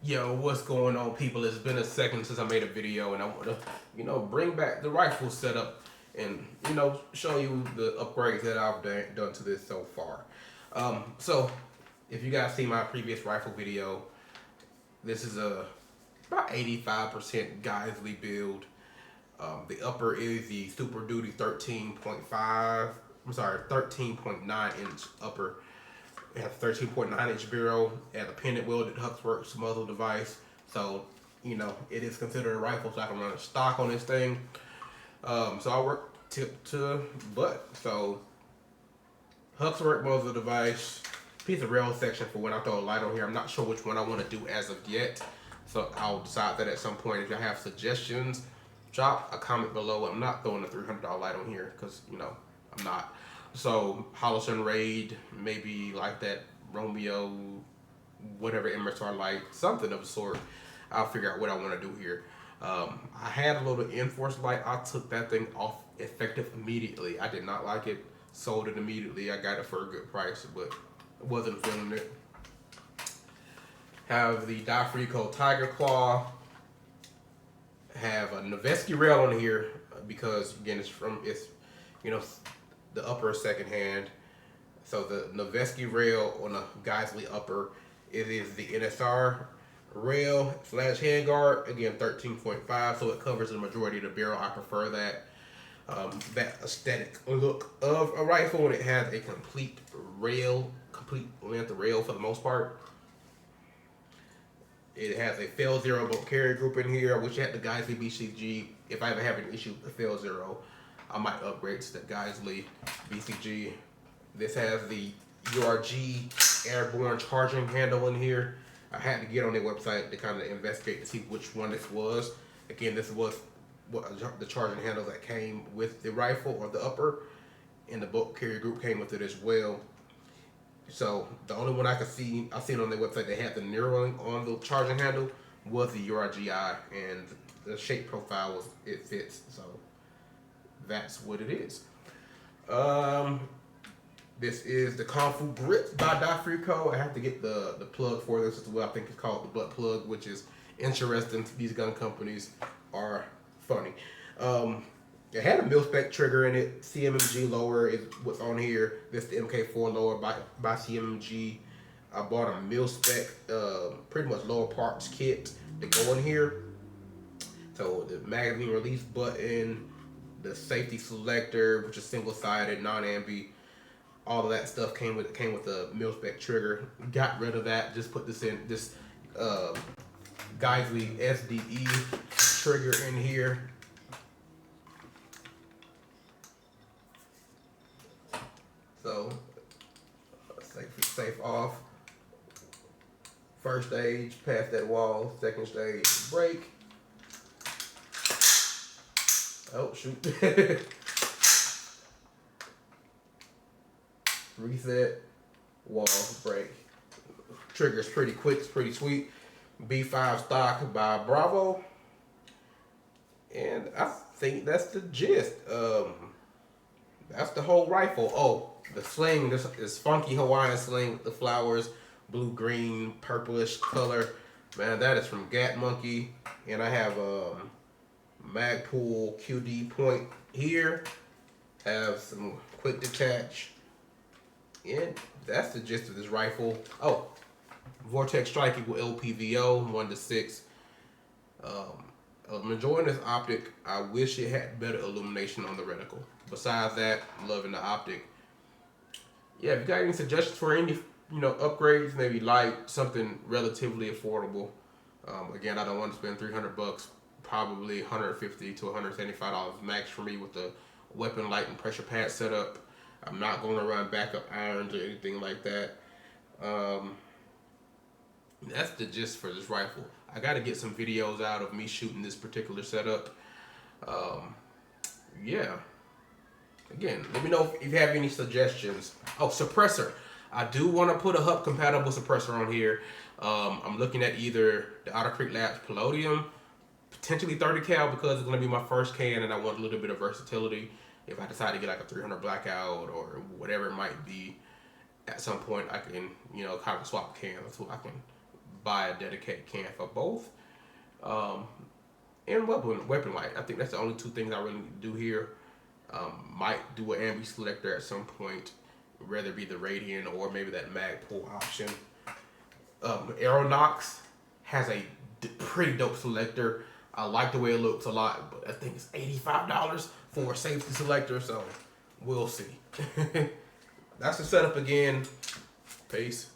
Yo, what's going on, people? It's been a second since I made a video, and I want to, bring back the rifle setup and, show you the upgrades that I've done to this so far. So, if you guys see my previous rifle video, this is a about 85% Geissele build. The upper is the Super Duty 13.5. I'm sorry, 13.9 inch upper. It has a 13.9 inch barrel and a pendant welded Huxworks muzzle device. So, it is considered a rifle, so I can run a stock on this thing. So I work tip to butt. So, Huxwork muzzle device, piece of rail section for when I throw a light on here. I'm not sure which one I want to do as of yet. So I'll decide that at some point. If y'all have suggestions, drop a comment below. I'm not throwing a $300 light on here because, I'm not. So Holliston Raid, maybe like that Romeo, whatever MSR light, something of the sort. I'll figure out what I want to do here. I had a little Enforce light. I took that thing off effective immediately. I did not like it. Sold it immediately. I got it for a good price, but wasn't feeling it. Have the Dafrico Tiger Claw. Have a Noveski rail on here because again it's you know the upper second hand. So the Noveski rail on the Geissele upper, it is the NSR rail slash handguard, again 13.5, so it covers the majority of the barrel. I prefer that. That aesthetic look of a rifle when it has a complete length of rail for the most part. It has a fail zero bolt carry group in here. I wish it had the Geissele BCG. If I ever have an issue with the fail zero, I might upgrade to the Geissele BCG. This has the URG airborne charging handle in here. I had to get on their website to kind of investigate to see which one this was. Again, this was the charging handle that came with the rifle or the upper, and the bolt carrier group came with it as well. So the only one I seen on their website that had the narrowing on the charging handle was the URGI, and the shape profile it fits. So that's what it is. This is the Kung Fu Grip by Dafrico. I have to get the plug for this as well. I think it's called the butt plug, which is interesting. These gun companies are funny. It had a mil-spec trigger in it. CMMG lower is what's on here. This is the MK4 lower by CMMG. I bought a mil-spec, pretty much lower parts kit to go in here. So the magazine release button, the safety selector, which is single-sided, non-ambi, all of that stuff came with the mil-spec trigger. Got rid of that. Just put this Geissele SDE trigger in here. So, safe off. First stage, past that wall. Second stage, break. Oh, shoot. Reset, wall, break. Trigger's pretty quick, it's pretty sweet. B5 stock by Bravo. And I think that's the gist. That's the whole rifle. Oh, the sling, this is funky Hawaiian sling with the flowers, blue, green, purplish color. Man, that is from Gat Monkey. And I have Magpul QD point here. Have some quick detach. And that's the gist of this rifle. Oh, Vortex Strike equal LPVO 1:6. I'm enjoying this optic. I wish it had better illumination on the reticle. Besides that, I'm loving the optic. Yeah, if you got any suggestions for any, upgrades, maybe light, something relatively affordable. Again, I don't want to spend $300. Probably $150 to $175 max for me with the weapon light and pressure pad setup. I'm not going to run backup irons or anything like that. That's the gist for this rifle. I got to get some videos out of me shooting this particular setup. Yeah. Again, let me know if you have any suggestions. Oh, suppressor. I do want to put a hub compatible suppressor on here. I'm looking at either the Otter Creek Labs Palladium, potentially 30 cal because it's going to be my first can and I want a little bit of versatility. If I decide to get like a 300 blackout or whatever it might be, at some point I can, kind of swap cans so I can buy a dedicated can for both. And weapon light. I think that's the only two things I really need to do here. Might do an ambi selector at some point, whether it be the Radiant or maybe that mag pull option. Aeronox has a pretty dope selector. I like the way it looks a lot, but I think it's $85 for a safety selector, so we'll see. That's the setup again. Peace.